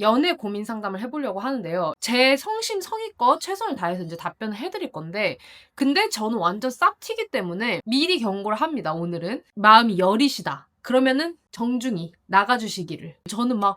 연애 고민 상담을 해보려고 하는데요. 제 성심성의껏 최선을 다해서 이제 답변을 해드릴 건데, 근데 저는 완전 싹 튀기 때문에 미리 경고를 합니다. 오늘은 마음이 여리시다. 그러면은 정중히 나가주시기를. 저는 막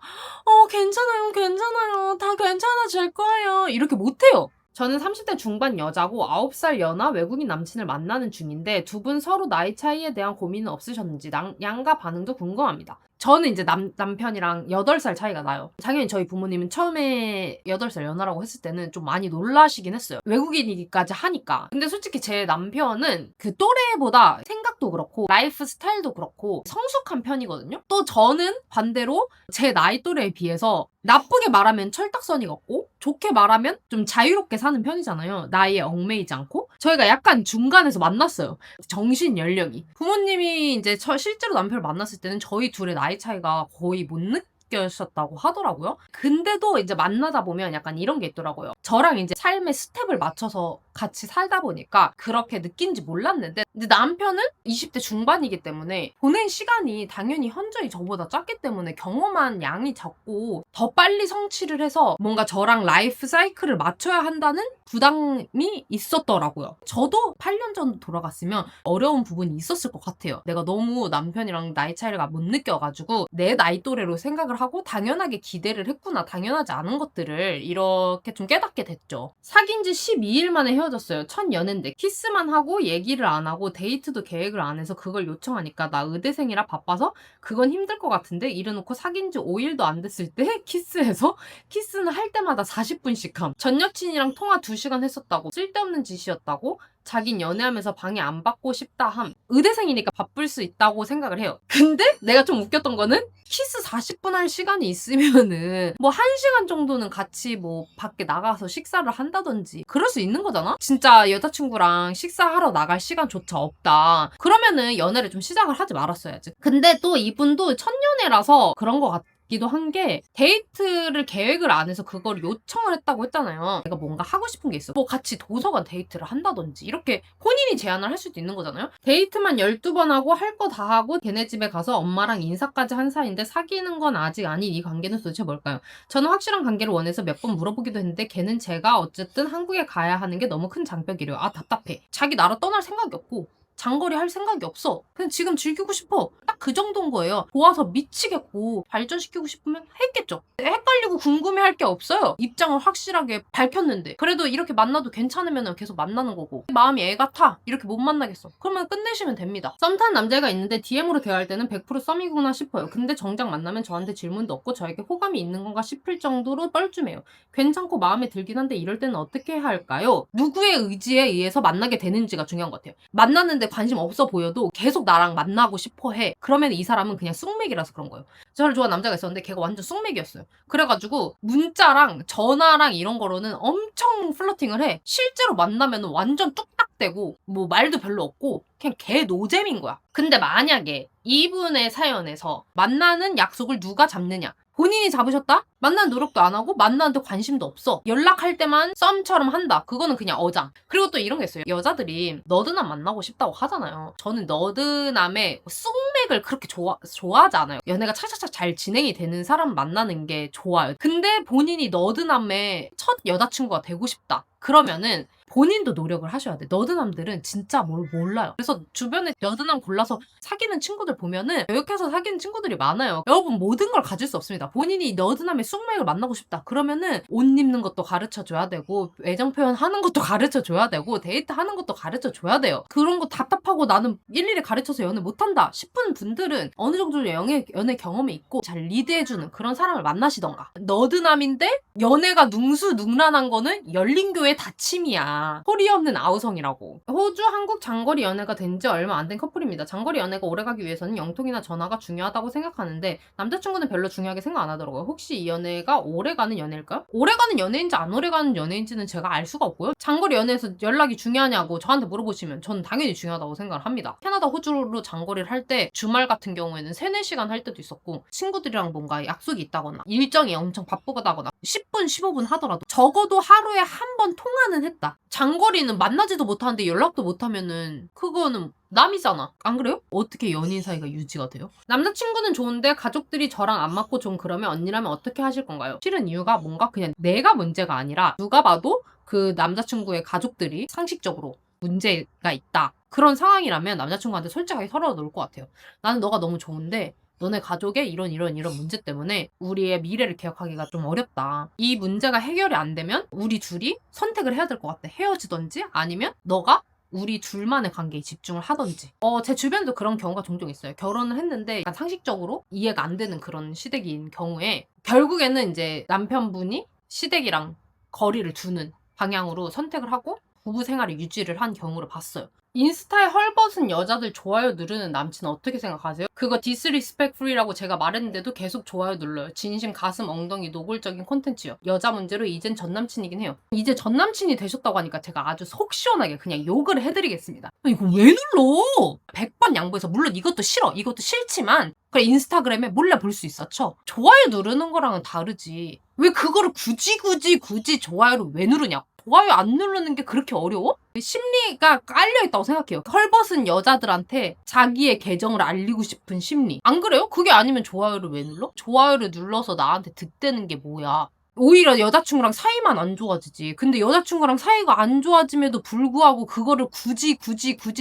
괜찮아요, 괜찮아요, 다 괜찮아질 거예요 이렇게 못해요. 저는 30대 중반 여자고 9살 연하 외국인 남친을 만나는 중인데, 두 분 서로 나이 차이에 대한 고민은 없으셨는지 양가 반응도 궁금합니다. 저는 이제 남편이랑 8살 차이가 나요. 당연히 저희 부모님은 처음에 8살 연하라고 했을 때는 좀 많이 놀라시긴 했어요. 외국인이기까지 하니까. 근데 솔직히 제 남편은 그 또래보다 생각도 그렇고 라이프 스타일도 그렇고 성숙한 편이거든요. 또 저는 반대로 제 나이 또래에 비해서 나쁘게 말하면 철딱서니 같고 좋게 말하면 좀 자유롭게 사는 편이잖아요. 나이에 얽매이지 않고. 저희가 약간 중간에서 만났어요. 정신 연령이. 부모님이 이제 실제로 남편을 만났을 때는 저희 둘의 나이 차이가 거의 못 느끼셨다고 하더라고요. 근데도 이제 만나다 보면 약간 이런 게 있더라고요. 저랑 이제 삶의 스텝을 맞춰서 같이 살다 보니까 그렇게 느낀지 몰랐는데, 근데 남편은 20대 중반이기 때문에 보낸 시간이 당연히 현저히 저보다 작기 때문에 경험한 양이 적고 더 빨리 성취를 해서 뭔가 저랑 라이프 사이클을 맞춰야 한다는 부담이 있었더라고요. 저도 8년 전 돌아갔으면 어려운 부분이 있었을 것 같아요. 내가 너무 남편이랑 나이 차이를 못 느껴가지고 내 나이 또래로 생각을 하고 당연하게 기대를 했구나, 당연하지 않은 것들을 이렇게 좀 깨닫게 됐죠. 사귄 지 12일 만에 헤어졌어요. 첫 연애인데 키스만 하고 얘기를 안 하고 데이트도 계획을 안 해서 그걸 요청하니까 나 의대생이라 바빠서 그건 힘들 것 같은데 이래놓고 사귄 지 5일도 안 됐을 때 키스해서 키스는 할 때마다 40분씩 함. 전 여친이랑 통화 2시간 했었다고, 쓸데없는 짓이었다고, 자긴 연애하면서 방해 안 받고 싶다 함. 의대생이니까 바쁠 수 있다고 생각을 해요. 근데 내가 좀 웃겼던 거는 키스 40분 할 시간이 있으면은 뭐 1시간 정도는 같이 뭐 밖에 나가서 식사를 한다든지 그럴 수 있는 거잖아? 진짜 여자친구랑 식사하러 나갈 시간조차 없다. 그러면은 연애를 좀 시작을 하지 말았어야지. 근데 또 이분도 첫 연애라서 그런 거 같기도 한 게, 데이트를 계획을 안 해서 그걸 요청을 했다고 했잖아요. 내가 뭔가 하고 싶은 게 있어. 뭐 같이 도서관 데이트를 한다든지 이렇게 본인이 제안을 할 수도 있는 거잖아요. 데이트만 12번 하고 할 거 다 하고 걔네 집에 가서 엄마랑 인사까지 한 사이인데 사귀는 건 아직 아닌 이 관계는 도대체 뭘까요? 저는 확실한 관계를 원해서 몇 번 물어보기도 했는데 걔는 제가 어쨌든 한국에 가야 하는 게 너무 큰 장벽이래요. 아, 답답해. 자기 나라 떠날 생각이 없고 장거리 할 생각이 없어. 그냥 지금 즐기고 싶어. 딱 그 정도인 거예요. 좋아서 미치겠고 발전시키고 싶으면 했겠죠. 헷갈리고 궁금해할 게 없어요. 입장을 확실하게 밝혔는데. 그래도 이렇게 만나도 괜찮으면 계속 만나는 거고, 마음이 애가 타. 이렇게 못 만나겠어. 그러면 끝내시면 됩니다. 썸 타는 남자가 있는데 DM으로 대화할 때는 100% 썸이구나 싶어요. 근데 정작 만나면 저한테 질문도 없고 저에게 호감이 있는 건가 싶을 정도로 뻘쭘해요. 괜찮고 마음에 들긴 한데 이럴 때는 어떻게 해야 할까요? 누구의 의지에 의해서 만나게 되는지가 중요한 것 같아요. 만났는데 관심 없어 보여도 계속 나랑 만나고 싶어 해. 그러면 이 사람은 그냥 쑥맥이라서 그런 거예요. 저를 좋아하는 남자가 있었는데 걔가 완전 쑥맥이었어요. 그래가지고 문자랑 전화랑 이런 거로는 엄청 플러팅을 해. 실제로 만나면 완전 뚝딱대고 뭐 말도 별로 없고 그냥 개 노잼인 거야. 근데 만약에 이분의 사연에서 만나는 약속을 누가 잡느냐, 본인이 잡으셨다? 만나는 노력도 안 하고 만나는데 관심도 없어. 연락할 때만 썸처럼 한다. 그거는 그냥 어장. 그리고 또 이런 게 있어요. 여자들이 너드남 만나고 싶다고 하잖아요. 저는 너드남의 쑥맥을 그렇게 좋아하지 않아요. 연애가 차차차 잘 진행이 되는 사람 만나는 게 좋아요. 근데 본인이 너드남의 첫 여자친구가 되고 싶다. 그러면은 본인도 노력을 하셔야 돼. 너드남들은 진짜 뭘 몰라요. 그래서 주변에 너드남 골라서 사귀는 친구들 보면은 교육해서 사귀는 친구들이 많아요. 여러분, 모든 걸 가질 수 없습니다. 본인이 너드남의 쑥맥을 만나고 싶다. 그러면은 옷 입는 것도 가르쳐줘야 되고, 애정 표현하는 것도 가르쳐줘야 되고, 데이트하는 것도 가르쳐줘야 돼요. 그런 거 답답하고 나는 일일이 가르쳐서 연애 못한다 싶은 분들은 어느 정도 연애 경험이 있고 잘 리드해주는 그런 사람을 만나시던가. 너드남인데 연애가 능수능란한 거는 열린교회 다침이야. 소리 없는 아우성이라고. 호주, 한국 장거리 연애가 된 지 얼마 안 된 커플입니다. 장거리 연애가 오래가기 위해서는 영통이나 전화가 중요하다고 생각하는데 남자친구는 별로 중요하게 생각 안 하더라고요. 혹시 이 연애가 오래가는 연애일까요? 오래가는 연애인지 안 오래가는 연애인지는 제가 알 수가 없고요. 장거리 연애에서 연락이 중요하냐고 저한테 물어보시면 저는 당연히 중요하다고 생각을 합니다. 캐나다, 호주로 장거리를 할 때 주말 같은 경우에는 3-4시간 할 때도 있었고, 친구들이랑 뭔가 약속이 있다거나 일정이 엄청 바쁘다거나 10분, 15분 하더라도 적어도 하루에 한 번 통화는 했다. 장거리는 만나지도 못하는데 연락도 못하면은 그거는 남이잖아. 안 그래요? 어떻게 연인 사이가 유지가 돼요? 남자친구는 좋은데 가족들이 저랑 안 맞고 좀 그러면 언니라면 어떻게 하실 건가요? 싫은 이유가 뭔가 그냥 내가 문제가 아니라 누가 봐도 그 남자친구의 가족들이 상식적으로 문제가 있다. 그런 상황이라면 남자친구한테 솔직하게 털어놓을 것 같아요. 나는 너가 너무 좋은데 너네 가족의 이런 문제 때문에 우리의 미래를 기억하기가 좀 어렵다. 이 문제가 해결이 안 되면 우리 둘이 선택을 해야 될 것 같아. 헤어지던지 아니면 너가 우리 둘만의 관계에 집중을 하던지. 제 주변에도 그런 경우가 종종 있어요. 결혼을 했는데 약간 상식적으로 이해가 안 되는 그런 시댁인 경우에 결국에는 이제 남편분이 시댁이랑 거리를 두는 방향으로 선택을 하고 부부 생활을 유지를 한 경우를 봤어요. 인스타에 헐벗은 여자들 좋아요 누르는 남친은 어떻게 생각하세요? 그거 디스리스펙풀이라고 제가 말했는데도 계속 좋아요 눌러요. 진심 가슴 엉덩이 노골적인 콘텐츠요. 여자 문제로 이젠 전남친이긴 해요. 이제 전남친이 되셨다고 하니까 제가 아주 속 시원하게 그냥 욕을 해드리겠습니다. 이거 왜 눌러? 100번 양보해서 물론 이것도 싫어. 이것도 싫지만 그래 인스타그램에 몰래 볼 수 있어 쳐. 좋아요 누르는 거랑은 다르지. 왜 그거를 굳이 좋아요를 왜 누르냐? 좋아요 안 누르는 게 그렇게 어려워? 심리가 깔려있다고 생각해요. 헐벗은 여자들한테 자기의 계정을 알리고 싶은 심리. 안 그래요? 그게 아니면 좋아요를 왜 눌러? 좋아요를 눌러서 나한테 득되는 게 뭐야? 오히려 여자친구랑 사이만 안 좋아지지. 근데 여자친구랑 사이가 안 좋아짐에도 불구하고 그거를 굳이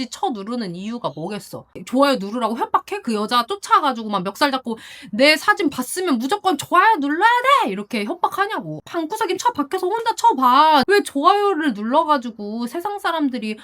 쳐 누르는 이유가 뭐겠어? 좋아요 누르라고 협박해? 그 여자 쫓아가지고 막 멱살 잡고 내 사진 봤으면 무조건 좋아요 눌러야 돼! 이렇게 협박하냐고. 방구석임 쳐 박혀서 혼자 쳐봐. 왜 좋아요를 눌러가지고 세상 사람들이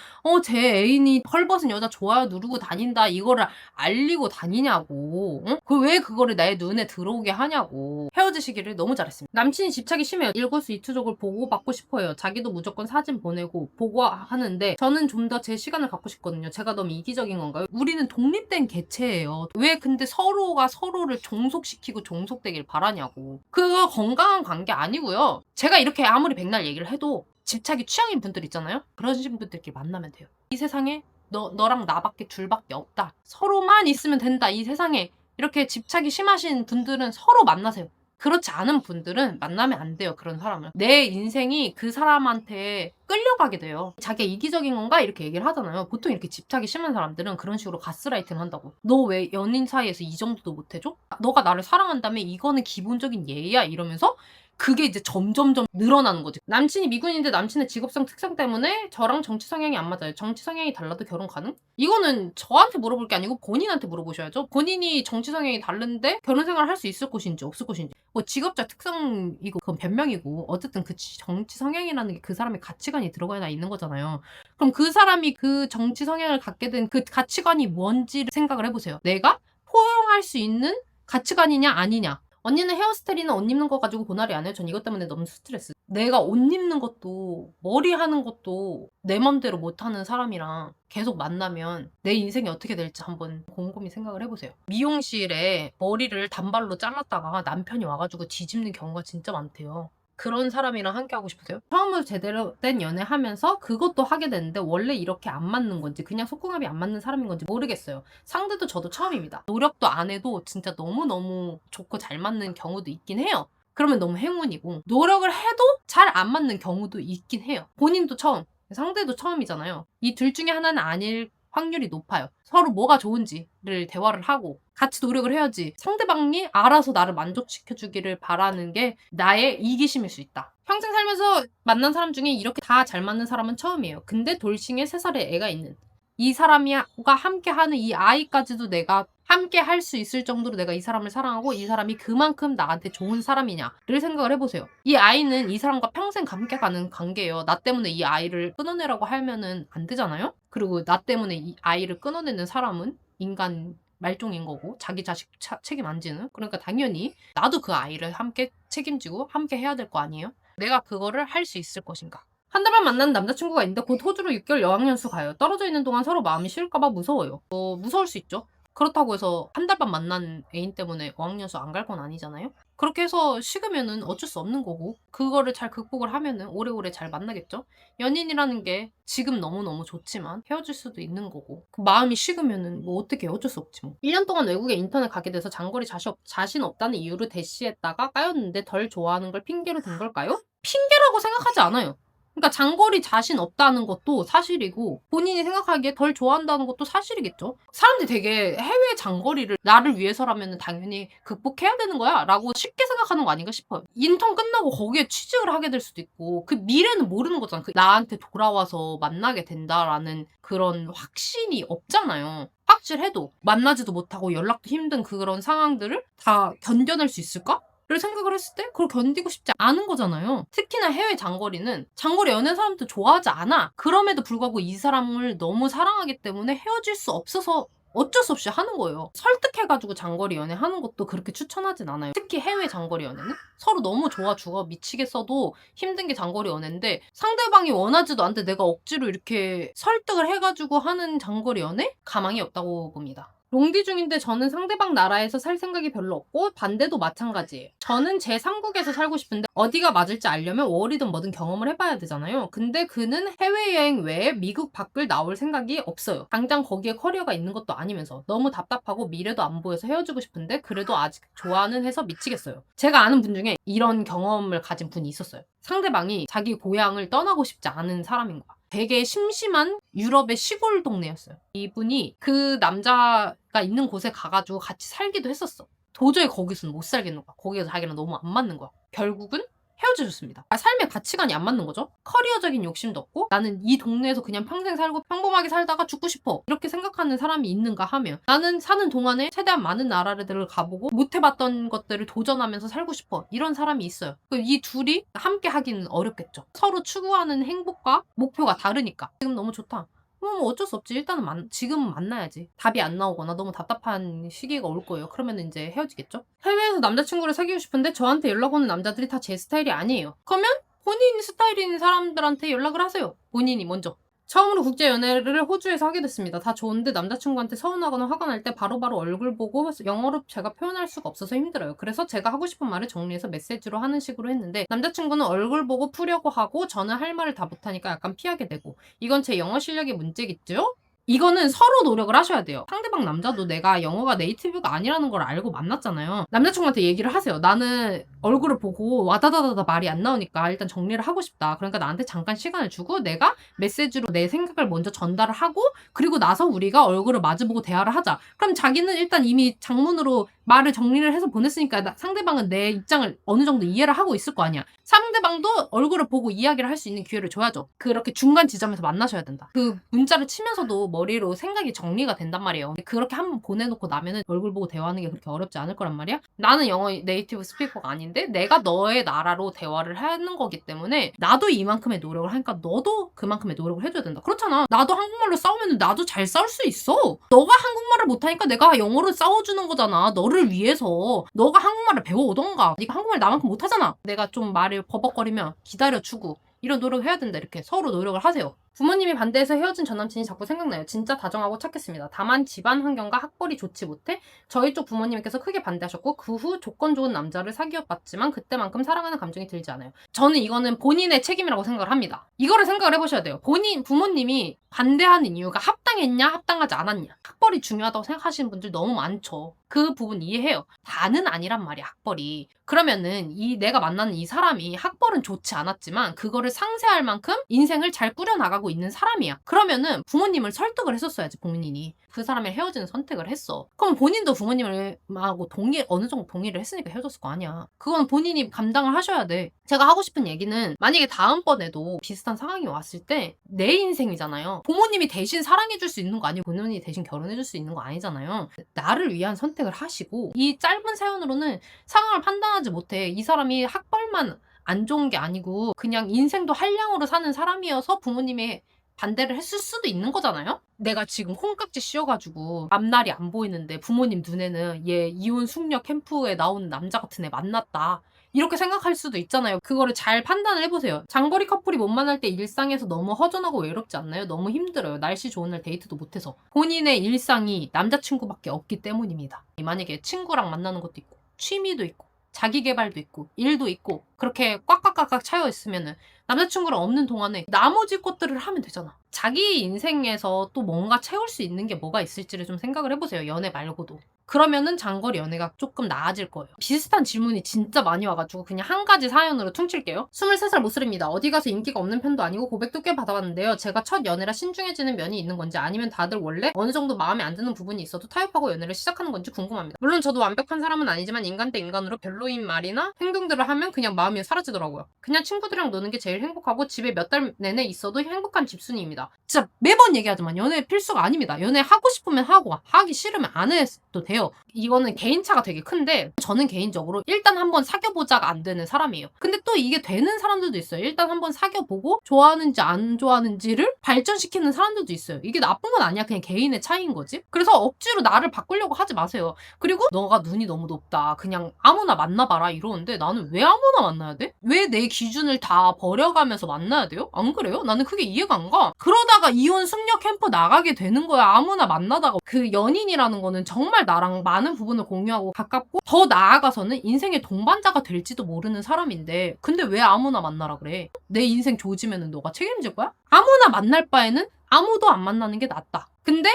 제 애인이 헐벗은 여자 좋아요 누르고 다닌다 이거를 알리고 다니냐고. 응? 왜 그거를 내 눈에 들어오게 하냐고. 헤어지시기를 너무 잘했습니다. 남친이 집착이 심해요. 일거수일투족을 보고받고 싶어요. 자기도 무조건 사진 보내고 보고하는데 저는 좀 더 제 시간을 갖고 싶거든요. 제가 너무 이기적인 건가요? 우리는 독립된 개체예요. 왜 근데 서로가 서로를 종속시키고 종속되길 바라냐고. 그거 건강한 관계 아니고요. 제가 이렇게 아무리 백날 얘기를 해도 집착이 취향인 분들 있잖아요. 그런 분들끼리 만나면 돼요. 이 세상에 너랑 나밖에 둘밖에 없다. 서로만 있으면 된다. 이 세상에 이렇게 집착이 심하신 분들은 서로 만나세요. 그렇지 않은 분들은 만나면 안 돼요. 그런 사람을. 내 인생이 그 사람한테 끌려가게 돼요. 자기가 이기적인 건가? 이렇게 얘기를 하잖아요. 보통 이렇게 집착이 심한 사람들은 그런 식으로 가스라이팅 한다고. 너 왜 연인 사이에서 이 정도도 못해줘? 너가 나를 사랑한다며 이거는 기본적인 예의야 이러면서 그게 이제 점점점 늘어나는 거지. 남친이 미군인데 남친의 직업상 특성 때문에 저랑 정치 성향이 안 맞아요. 정치 성향이 달라도 결혼 가능? 이거는 저한테 물어볼 게 아니고 본인한테 물어보셔야죠. 본인이 정치 성향이 다른데 결혼 생활을 할 수 있을 것인지 없을 것인지. 뭐 직업적 특성이고 그건 변명이고 어쨌든 그 정치 성향이라는 게 그 사람의 가치관이 들어가 있는 거잖아요. 그럼 그 사람이 그 정치 성향을 갖게 된 그 가치관이 뭔지를 생각을 해보세요. 내가 포용할 수 있는 가치관이냐 아니냐. 언니는 헤어스타일이나 옷 입는 거 가지고 고날이 안 해요. 전 이것 때문에 너무 스트레스. 내가 옷 입는 것도 머리 하는 것도 내 맘대로 못하는 사람이랑 계속 만나면 내 인생이 어떻게 될지 한번 곰곰이 생각을 해보세요. 미용실에 머리를 단발로 잘랐다가 남편이 와가지고 뒤집는 경우가 진짜 많대요. 그런 사람이랑 함께 하고 싶으세요? 처음으로 제대로 된 연애하면서 그것도 하게 됐는데 원래 이렇게 안 맞는 건지 그냥 속궁합이 안 맞는 사람인 건지 모르겠어요. 상대도 저도 처음입니다. 노력도 안 해도 진짜 너무너무 좋고 잘 맞는 경우도 있긴 해요. 그러면 너무 행운이고 노력을 해도 잘 안 맞는 경우도 있긴 해요. 본인도 처음, 상대도 처음이잖아요. 이 둘 중에 하나는 아닐 확률이 높아요. 서로 뭐가 좋은지를 대화를 하고 같이 노력을 해야지 상대방이 알아서 나를 만족시켜주기를 바라는 게 나의 이기심일 수 있다. 평생 살면서 만난 사람 중에 이렇게 다 잘 맞는 사람은 처음이에요. 근데 돌싱에 3살의 애가 있는 이 사람과 함께하는 이 아이까지도 내가 함께 할 수 있을 정도로 내가 이 사람을 사랑하고 이 사람이 그만큼 나한테 좋은 사람이냐를 생각을 해보세요. 이 아이는 이 사람과 평생 함께 가는 관계예요. 나 때문에 이 아이를 끊어내라고 하면은 안 되잖아요? 그리고 나 때문에 이 아이를 끊어내는 사람은 인간 말종인 거고 자기 자식 책임 안 지는 그러니까 당연히 나도 그 아이를 함께 책임지고 함께 해야 될 거 아니에요? 내가 그거를 할 수 있을 것인가? 한 달만 만난 남자친구가 있는데 곧 호주로 6개월 여학연수 가요. 떨어져 있는 동안 서로 마음이 싫을까봐 무서워요. 무서울 수 있죠. 그렇다고 해서 한 달만 만난 애인 때문에 어학연수 안 갈 건 아니잖아요. 그렇게 해서 식으면은 어쩔 수 없는 거고 그거를 잘 극복을 하면은 오래오래 잘 만나겠죠. 연인이라는 게 지금 너무너무 좋지만 헤어질 수도 있는 거고 그 마음이 식으면은 뭐 어떻게 어쩔 수 없지 뭐. 1년 동안 외국에 인턴을 가게 돼서 장거리 자신 없다는 이유로 대시했다가 까였는데 덜 좋아하는 걸 핑계로 든 걸까요? 핑계라고 생각하지 않아요. 그러니까 장거리 자신 없다는 것도 사실이고 본인이 생각하기에 덜 좋아한다는 것도 사실이겠죠. 사람들이 되게 해외 장거리를 나를 위해서라면 당연히 극복해야 되는 거야 라고 쉽게 생각하는 거 아닌가 싶어요. 인턴 끝나고 거기에 취직을 하게 될 수도 있고 그 미래는 모르는 거잖아. 나한테 돌아와서 만나게 된다라는 그런 확신이 없잖아요. 확실해도 만나지도 못하고 연락도 힘든 그런 상황들을 다 견뎌낼 수 있을까? 를 생각을 했을 때 그걸 견디고 싶지 않은 거잖아요. 특히나 해외 장거리는 장거리 연애 사람도 좋아하지 않아. 그럼에도 불구하고 이 사람을 너무 사랑하기 때문에 헤어질 수 없어서 어쩔 수 없이 하는 거예요. 설득해가지고 장거리 연애 하는 것도 그렇게 추천하진 않아요. 특히 해외 장거리 연애는 서로 너무 좋아 죽어 미치겠어도 힘든 게 장거리 연애인데 상대방이 원하지도 않는데 내가 억지로 이렇게 설득을 해가지고 하는 장거리 연애? 가망이 없다고 봅니다. 롱디 중인데 저는 상대방 나라에서 살 생각이 별로 없고 반대도 마찬가지예요. 저는 제 3국에서 살고 싶은데 어디가 맞을지 알려면 월이든 뭐든 경험을 해봐야 되잖아요. 근데 그는 해외여행 외에 미국 밖을 나올 생각이 없어요. 당장 거기에 커리어가 있는 것도 아니면서 너무 답답하고 미래도 안 보여서 헤어지고 싶은데 그래도 아직 좋아는 해서 미치겠어요. 제가 아는 분 중에 이런 경험을 가진 분이 있었어요. 상대방이 자기 고향을 떠나고 싶지 않은 사람인 거야. 되게 심심한 유럽의 시골 동네였어요. 이분이 그 남자가 있는 곳에 가가지고 같이 살기도 했었어. 도저히 거기서는 못 살겠는 거야. 거기에서 자기랑 너무 안 맞는 거야. 결국은 헤어지셨습니다. 삶의 가치관이 안 맞는 거죠. 커리어적인 욕심도 없고 나는 이 동네에서 그냥 평생 살고 평범하게 살다가 죽고 싶어 이렇게 생각하는 사람이 있는가 하면 나는 사는 동안에 최대한 많은 나라들을 가보고 못 해봤던 것들을 도전하면서 살고 싶어 이런 사람이 있어요. 이 둘이 함께 하기는 어렵겠죠. 서로 추구하는 행복과 목표가 다르니까. 지금 너무 좋다. 뭐 어쩔 수 없지. 일단은 지금은 만나야지. 답이 안 나오거나 너무 답답한 시기가 올 거예요. 그러면 이제 헤어지겠죠? 해외에서 남자친구를 사귀고 싶은데 저한테 연락 오는 남자들이 다 제 스타일이 아니에요. 그러면 본인 스타일인 사람들한테 연락을 하세요. 본인이 먼저. 처음으로 국제연애를 호주에서 하게 됐습니다. 다 좋은데 남자친구한테 서운하거나 화가 날 때 바로바로 얼굴 보고 영어로 제가 표현할 수가 없어서 힘들어요. 그래서 제가 하고 싶은 말을 정리해서 메시지로 하는 식으로 했는데 남자친구는 얼굴 보고 푸려고 하고 저는 할 말을 다 못하니까 약간 피하게 되고 이건 제 영어 실력의 문제겠죠? 이거는 서로 노력을 하셔야 돼요. 상대방 남자도 내가 영어가 네이티브가 아니라는 걸 알고 만났잖아요. 남자친구한테 얘기를 하세요. 나는 얼굴을 보고 와다다다다 말이 안 나오니까 일단 정리를 하고 싶다. 그러니까 나한테 잠깐 시간을 주고 내가 메시지로 내 생각을 먼저 전달을 하고 그리고 나서 우리가 얼굴을 마주보고 대화를 하자. 그럼 자기는 일단 이미 장문으로 말을 정리를 해서 보냈으니까 상대방은 내 입장을 어느 정도 이해를 하고 있을 거 아니야. 상대방도 얼굴을 보고 이야기를 할 수 있는 기회를 줘야죠. 그렇게 중간 지점에서 만나셔야 된다. 그 문자를 치면서도 머리로 생각이 정리가 된단 말이에요. 그렇게 한번 보내놓고 나면은 얼굴 보고 대화하는 게 그렇게 어렵지 않을 거란 말이야. 나는 영어 네이티브 스피커가 아닌데 내가 너의 나라로 대화를 하는 거기 때문에 나도 이만큼의 노력을 하니까 너도 그만큼의 노력을 해줘야 된다. 그렇잖아. 나도 한국말로 싸우면 나도 잘 싸울 수 있어. 너가 한국말을 못하니까 내가 영어로 싸워주는 거잖아. 너를 위해서. 너가 한국말을 배워오던가. 네가 한국말 나만큼 못하잖아. 내가 좀 말을 버벅거리면 기다려주고 이런 노력을 해야 된다. 이렇게 서로 노력을 하세요. 부모님이 반대해서 헤어진 전 남친이 자꾸 생각나요. 진짜 다정하고 착했습니다. 다만 집안 환경과 학벌이 좋지 못해 저희 쪽 부모님께서 크게 반대하셨고 그 후 조건 좋은 남자를 사귀어봤지만 그때만큼 사랑하는 감정이 들지 않아요. 저는 이거는 본인의 책임이라고 생각을 합니다. 이거를 생각을 해보셔야 돼요. 부모님이 반대하는 이유가 합당했냐 합당하지 않았냐. 학벌이 중요하다고 생각하시는 분들 너무 많죠. 그 부분 이해해요. 다는 아니란 말이야 학벌이. 그러면은 내가 만나는 이 사람이 학벌은 좋지 않았지만 그거를 상쇄할 만큼 인생을 잘 꾸려나가고 있는 사람이야. 그러면은 부모님을 설득을 했었어야지 본인이. 그 사람이 헤어지는 선택을 했어. 그럼 본인도 부모님하고 어느 정도 동의를 했으니까 헤어졌을 거 아니야. 그건 본인이 감당을 하셔야 돼. 제가 하고 싶은 얘기는 만약에 다음번에도 비슷한 상황이 왔을 때 내 인생이잖아요. 부모님이 대신 사랑해줄 수 있는 거 아니고 부모님이 대신 결혼해줄 수 있는 거 아니잖아요. 나를 위한 선택을 하시고 이 짧은 사연으로는 상황을 판단하지 못해. 이 사람이 학벌만 안 좋은 게 아니고 그냥 인생도 한량으로 사는 사람이어서 부모님이 반대를 했을 수도 있는 거잖아요? 내가 지금 콩깍지 씌워가지고 앞날이 안 보이는데 부모님 눈에는 얘 이혼 숙녀 캠프에 나오는 남자 같은 애 만났다. 이렇게 생각할 수도 있잖아요. 그거를 잘 판단을 해보세요. 장거리 커플이 못 만날 때 일상에서 너무 허전하고 외롭지 않나요? 너무 힘들어요. 날씨 좋은 날 데이트도 못해서. 본인의 일상이 남자친구밖에 없기 때문입니다. 만약에 친구랑 만나는 것도 있고 취미도 있고 자기 개발도 있고 일도 있고 그렇게 꽉꽉꽉꽉 차여 있으면은 남자친구랑 없는 동안에 나머지 것들을 하면 되잖아. 자기 인생에서 또 뭔가 채울 수 있는 게 뭐가 있을지를 좀 생각을 해보세요. 연애 말고도. 그러면은 장거리 연애가 조금 나아질 거예요. 비슷한 질문이 진짜 많이 와가지고 그냥 한 가지 사연으로 퉁칠게요. 23살 모슬입니다. 어디 가서 인기가 없는 편도 아니고 고백도 꽤 받아봤는데요. 제가 첫 연애라 신중해지는 면이 있는 건지 아니면 다들 원래 어느 정도 마음에 안 드는 부분이 있어도 타협하고 연애를 시작하는 건지 궁금합니다. 물론 저도 완벽한 사람은 아니지만 인간 대 인간으로 별로인 말이나 행동들을 하면 그냥 마음이 사라지더라고요. 그냥 친구들이랑 노는 게 제일 행복하고 집에 몇 달 내내 있어도 행복한 집순이입니다. 진짜 매번 얘기하지만 연애 필수가 아닙니다. 연애 하고 싶으면 하고 하기 싫으면 안 해도 돼요. 이거는 개인차가 되게 큰데 저는 개인적으로 일단 한번 사귀어보자가 안 되는 사람이에요. 근데 또 이게 되는 사람들도 있어요. 일단 한번 사귀어보고 좋아하는지 안 좋아하는지를 발전시키는 사람들도 있어요. 이게 나쁜 건 아니야. 그냥 개인의 차이인 거지. 그래서 억지로 나를 바꾸려고 하지 마세요. 그리고 너가 눈이 너무 높다. 그냥 아무나 만나봐라 이러는데 나는 왜 아무나 만나야 돼? 왜 내 기준을 다 버려가면서 만나야 돼요? 안 그래요? 나는 그게 이해가 안 가. 그러다가 이혼 숙녀 캠프 나가게 되는 거야. 아무나 만나다가. 그 연인이라는 거는 정말 나랑 많은 부분을 공유하고 가깝고 더 나아가서는 인생의 동반자가 될지도 모르는 사람인데 근데 왜 아무나 만나라 그래? 내 인생 조지면은 너가 책임질 거야? 아무나 만날 바에는 아무도 안 만나는 게 낫다. 근데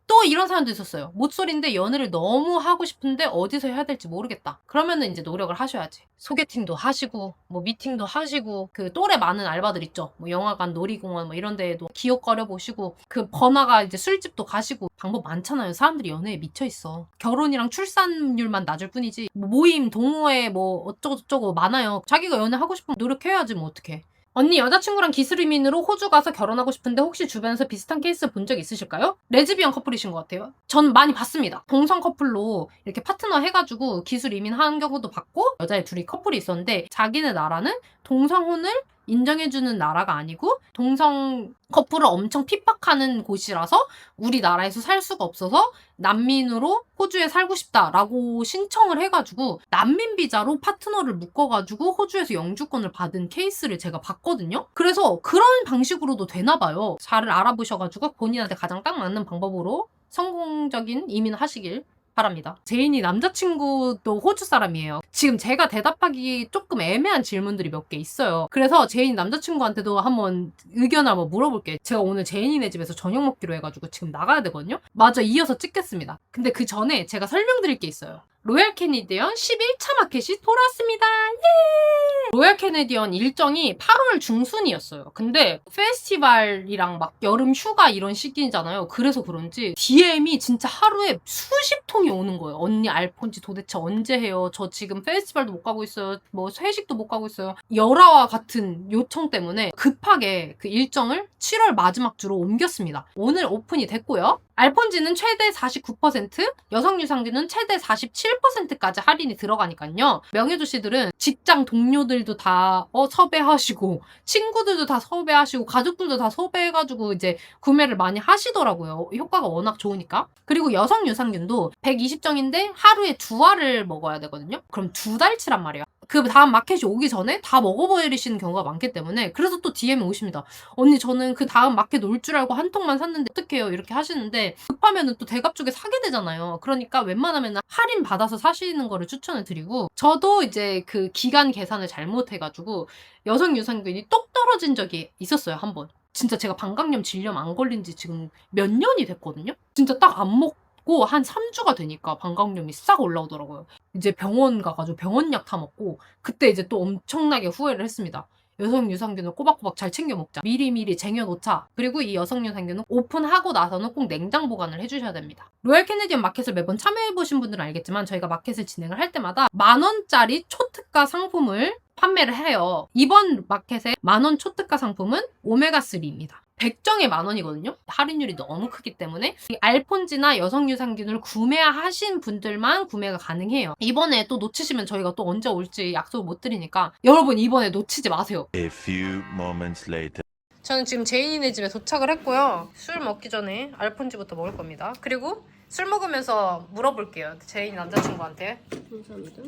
또 이런 사람도 있었어요. 모쏠인데 연애를 너무 하고 싶은데 어디서 해야 될지 모르겠다. 그러면은 이제 노력을 하셔야지. 소개팅도 하시고 뭐 미팅도 하시고 그 또래 많은 알바들 있죠. 뭐 영화관, 놀이공원 뭐 이런 데에도 기웃거려 보시고 그 번화가 이제 술집도 가시고 방법 많잖아요. 사람들이 연애에 미쳐 있어. 결혼이랑 출산율만 낮을 뿐이지 뭐 모임, 동호회 뭐 어쩌고저쩌고 많아요. 자기가 연애하고 싶으면 노력해야지 뭐 어떡해. 언니 여자친구랑 기술이민으로 호주 가서 결혼하고 싶은데 혹시 주변에서 비슷한 케이스 본 적 있으실까요? 레즈비언 커플이신 것 같아요. 전 많이 봤습니다. 동성 커플로 이렇게 파트너 해가지고 기술 이민한 경우도 봤고 여자애 둘이 커플이 있었는데 자기네 나라는 동성혼을 인정해주는 나라가 아니고 동성 커플을 엄청 핍박하는 곳이라서 우리나라에서 살 수가 없어서 난민으로 호주에 살고 싶다라고 신청을 해가지고 난민 비자로 파트너를 묶어가지고 호주에서 영주권을 받은 케이스를 제가 봤거든요. 그래서 그런 방식으로도 되나 봐요. 잘 알아보셔가지고 본인한테 가장 딱 맞는 방법으로 성공적인 이민을 하시길 바랍니다. 제인이 남자친구도 호주 사람이에요. 지금 제가 대답하기 조금 애매한 질문들이 몇 개 있어요. 그래서 제인 남자친구한테도 한번 의견을 한번 물어볼게요. 제가 오늘 제인이네 집에서 저녁 먹기로 해가지고 지금 나가야 되거든요. 마저 이어서 찍겠습니다. 근데 그 전에 제가 설명드릴 게 있어요. 로얄 캐네디언 11차 마켓이 돌아왔습니다. 예! 로얄 캐네디언 일정이 8월 중순이었어요. 근데 페스티벌이랑 막 여름 휴가 이런 시기잖아요. 그래서 그런지 DM이 진짜 하루에 수십 통이 오는 거예요. 언니 알폰지 도대체 언제 해요? 저 지금 페스티벌도 못 가고 있어요. 뭐 회식도 못 가고 있어요. 열화와 같은 요청 때문에 급하게 그 일정을 7월 마지막 주로 옮겼습니다. 오늘 오픈이 됐고요. 알폰지는 최대 49%, 여성 유상지는 최대 47%까지 할인이 들어가니까요. 명예도시들은 직장 동료들도 다 섭외하시고 친구들도 다 섭외하시고 가족들도 다 섭외해가지고 이제 구매를 많이 하시더라고요. 효과가 워낙 좋으니까. 그리고 여성 유산균도 120정인데 하루에 2알을 먹어야 되거든요. 그럼 2달치란 말이에요. 그 다음 마켓이 오기 전에 다 먹어버리시는 경우가 많기 때문에 그래서 또 DM이 오십니다. 언니 저는 그 다음 마켓 올 줄 알고 한 통만 샀는데 어떡해요 이렇게 하시는데 급하면은 또 대갑 쪽에 사게 되잖아요. 그러니까 웬만하면 할인 받아서 사시는 거를 추천을 드리고 저도 이제 그 기간 계산을 잘못해가지고 여성 유산균이 똑 떨어진 적이 있었어요. 한 번. 진짜 제가 방광염 질염 안 걸린 지 지금 몇 년이 됐거든요. 진짜 딱 안 먹고 한 3주가 되니까 방광염이 싹 올라오더라고요. 이제 병원 가가지고 병원약 타 먹고 그때 이제 또 엄청나게 후회를 했습니다. 여성 유산균을 꼬박꼬박 잘 챙겨 먹자. 미리미리 쟁여놓자. 그리고 이 여성 유산균은 오픈하고 나서는 꼭 냉장 보관을 해주셔야 됩니다. 로얄 캐네디언 마켓을 매번 참여해보신 분들은 알겠지만 저희가 마켓을 진행을 할 때마다 10,000원짜리 초특가 상품을 판매를 해요. 이번 마켓의 10,000원 초특가 상품은 오메가3입니다. 100정에 10,000원이거든요. 할인율이 너무 크기 때문에 이 알폰지나 여성 유산균을 구매하신 분들만 구매가 가능해요. 이번에 또 놓치시면 저희가 또 언제 올지 약속을 못 드리니까 여러분 이번에 놓치지 마세요. A few moments later. 저는 지금 제인이네 집에 도착을 했고요. 술 먹기 전에 알폰지부터 먹을 겁니다. 그리고 술 먹으면서 물어볼게요. 제인 남자친구한테. 감사합니다.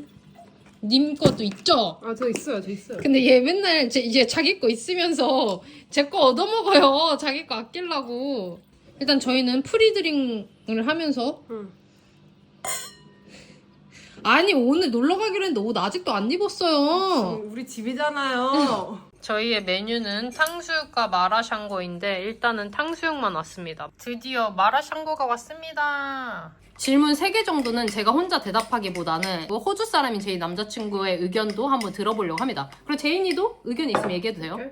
님 것도 있죠? 아, 저 있어요, 저 있어요. 근데 얘 맨날 이제 자기 거 있으면서 제 거 얻어먹어요. 자기 거 아끼려고. 일단 저희는 프리드링을 하면서 응. 아니 오늘 놀러 가기로 했는데 옷 아직도 안 입었어요. 지금 우리 집이잖아요. 저희의 메뉴는 탕수육과 마라샹궈인데 일단은 탕수육만 왔습니다. 드디어 마라샹궈가 왔습니다. 질문 3개 정도는 제가 혼자 대답하기보다는 뭐 호주 사람인 제 남자친구의 의견도 한번 들어보려고 합니다. 그리고 제인이도 의견 있으면 얘기해도 돼요. Okay.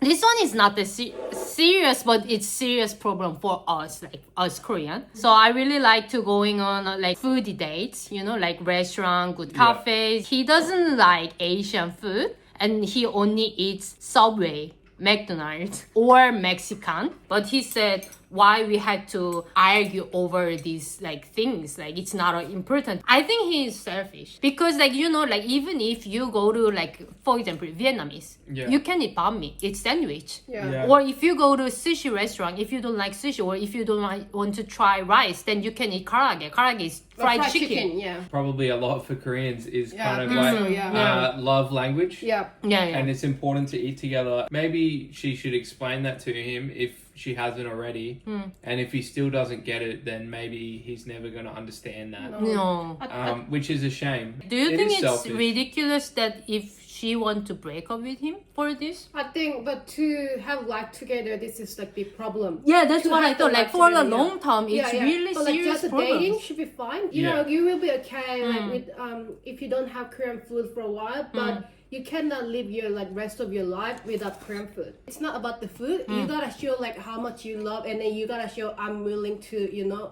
This one is not that serious, but it's serious problem for us, like us Korean. So I really like to going on like foodie dates, you know, like restaurant, good cafes. He doesn't like Asian food, and he only eats Subway, McDonald's, or Mexican. But he said why we had to argue over these like things, like it's not important. I think he is selfish because like you know, like even if you go to like for example Vietnamese, you can eat banh mi, it's sandwich. Yeah. Or if you go to a sushi restaurant, if you don't like sushi or if you don't want to try rice, then you can eat karaage. Karaage is fried chicken. Yeah. Probably a lot for Koreans is Yeah, kind of I think like so, yeah. love language. Yeah. Yeah, yeah. And it's important to eat together. Maybe she should explain that to him if she hasn't already. And if he still doesn't get it, then maybe he's never going to understand that. No. Which is a shame. Do you It think is it's selfish. ridiculous that if she want to break up with him for this? I think, but to have life together, this is like big problem. Yeah, that's To what I have the thought. Like life for a together, long time, it's really but like serious just problem. dating should be fine. You Yeah. know, you will be okay like with if you don't have Korean food for a while, but you cannot live your like rest of your life without Korean food. It's not about the food. You gotta show like how much you love, and then you gotta show I'm willing to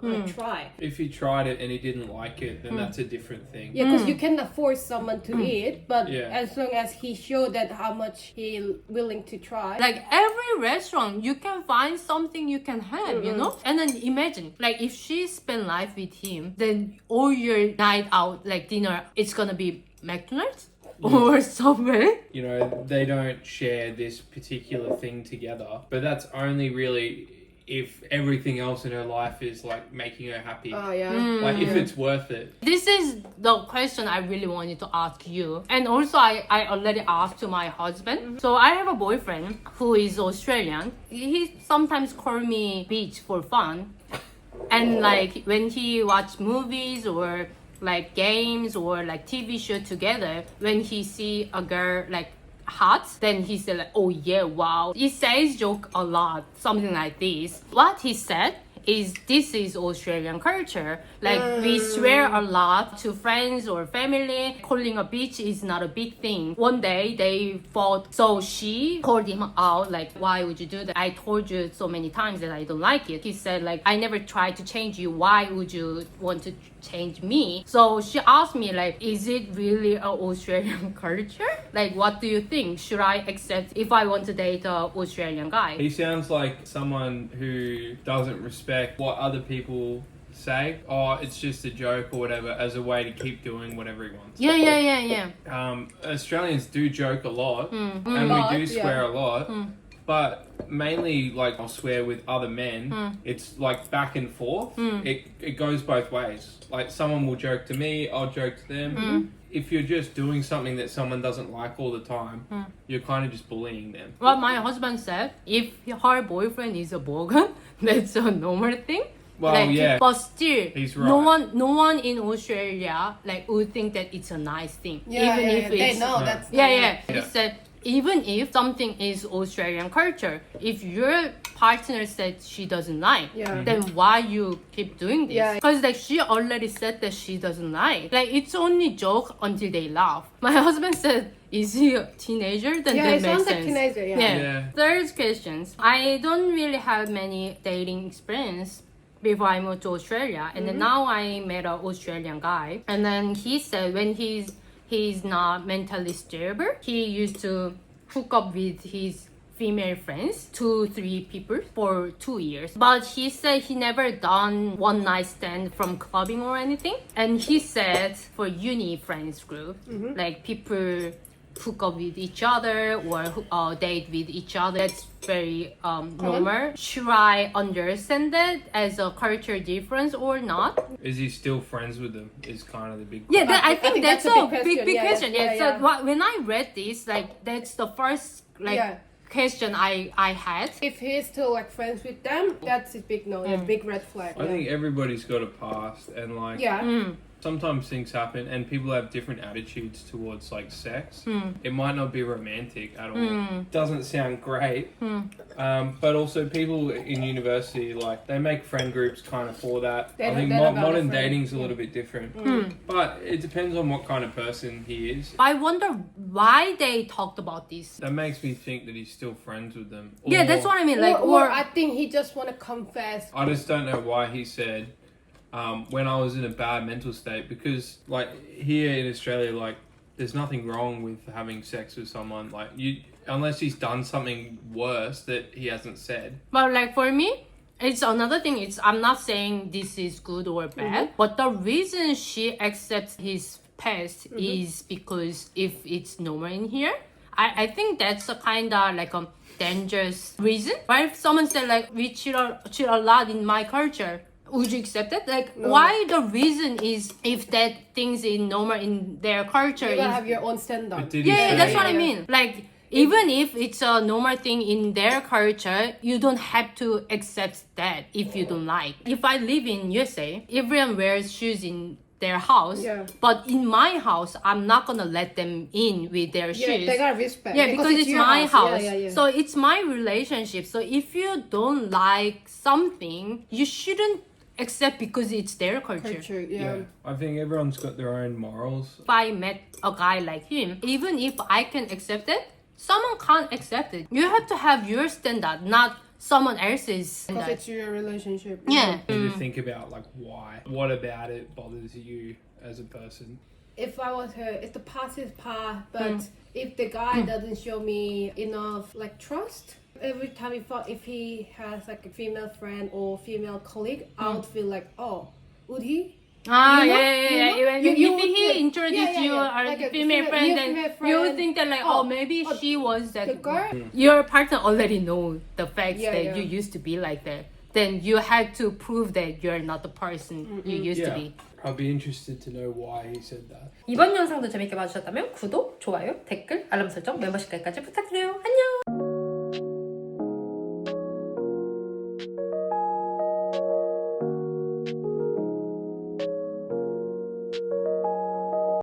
like, try. If he tried it and he didn't like it, then that's a different thing. Yeah, because you cannot force someone to eat, but Yeah. as long as he showed that how much he willing to try. Like every restaurant, you can find something you can have, you know? And then imagine, like if she spend life with him, then all your night out, like dinner, it's gonna be McDonald's or Subway. You know, they don't share this particular thing together, but that's only really if everything else in her life is like making her happy. Oh yeah. Like if it's worth it. This is the question I really wanted to ask you. And also I already asked to my husband. So I have a boyfriend who is Australian. He sometimes call me bitch for fun. And like when he watch movies or like games or like TV show together, when he see a girl like hot, then he said like, oh yeah, wow. He says joke a lot, something like this. What he said is this is Australian culture. Like we swear a lot to friends or family. Calling a bitch is not a big thing. One day they fought, so she called him out like, why would you do that? I told you so many times that I don't like it. He said like, I never tried to change you. Why would you want to change me? So she asked me like, is it really an Australian culture? Like, what do you think? Should I accept if I want to date a Australian guy? He sounds like someone who doesn't respect what other people say. Oh, it's just a joke or whatever, as a way to keep doing whatever he wants. Yeah. Australians do joke a lot, and lot, we do swear yeah. a lot, but mainly like I'll swear with other men. It's like back and forth. It goes both ways. Like someone will joke to me, I'll joke to them. If you're just doing something that someone doesn't like all the time, you're kind of just bullying them. What my husband said, if her boyfriend is a bogan, that's a normal thing. Well, like, yeah. But still, He's no right. one in Australia like would think that it's a nice thing, Yeah, even yeah, if yeah. They it's know that's yeah. He Yeah. said even if something is Australian culture, if your partner said she doesn't like, Yeah. then why you keep doing this? Yeah. Because like she already said that she doesn't like. Like it's only joke until they laugh. My husband said, "Is he a teenager?" Then Yeah, that it makes sounds like sense. teenager, yeah. Yeah. Third questions. I don't really have many dating experience before I moved to Australia, and then now I met an Australian guy, and then he said when he's not mentally stable, he used to hook up with his female friends, 2-3 people for 2 years. But he said he never done one night stand from clubbing or anything. And he said for uni friends group, like people hook up with each other or date with each other. That's very normal. Should I understand that as a culture difference or not? Is he still friends with them? Is kind of the big Yeah, question. I think that's a big yeah, question. yeah, Yeah, yeah. so when I read this, like that's the first like Yeah. question I had. If he's still like friends with them, that's a big no, a big red flag. I think everybody's got a past, and like yeah. Sometimes things happen and people have different attitudes towards like sex. It might not be romantic at all. Doesn't sound great. But also people in university, like they make friend groups kind of for that. I think modern dating's a little bit different. But it depends on what kind of person he is. I wonder why they talked about this. That makes me think that he's still friends with them. Yeah, that's what I mean. Like, or I think he just want to confess. I just don't know why he said when I was in a bad mental state, because like here in Australia, like there's nothing wrong with having sex with someone, like you, unless he's done something worse that he hasn't said. But like for me, it's another thing. It's I'm not saying this is good or bad, but the reason she accepts his past is because if it's normal in here, I think that's a kind of like a dangerous reason. But if someone said like we cheat a lot in my culture, would you accept it? Like why the reason is if that things in normal in their culture You gotta is have your own standard. But did he yeah, say- that's what I mean. Like, even if it's a normal thing in their culture, you don't have to accept that if you don't like. If I live in USA, everyone wears shoes in their house, Yeah. but in my house, I'm not gonna let them in with their Yeah, shoes. they gotta respect. Yeah, because it's your my house. Yeah. So it's my relationship. So if you don't like something, you shouldn't accept because it's their culture. Yeah, Yeah. I think everyone's got their own morals. If I met a guy like him, even if I can accept it, someone can't accept it. You have to have your standard, not someone else's Because standard. it's your relationship. Yeah. You need to think about like why. What about it bothers you as a person? If I was her, it's the past is past, but if the guy doesn't show me enough like trust, every time if he has like a female friend or female colleague, I would feel like, oh, would he? Ah, You know? yeah. You know? When You if would he think- introduced yeah, you yeah. or Like a a female female- friend, your then female you would friend. think that like, Oh, maybe oh, she was that. The girl? Your partner already know the facts Yeah, that yeah. you used to be like that. Then you had to prove that you're not the person you used to be. I'd be interested to know why he said that. 이번 영상도 재밌게 봐주셨다면 구독, 좋아요, 댓글, 알람 설정, 멤버십까지 부탁드려요. 안녕!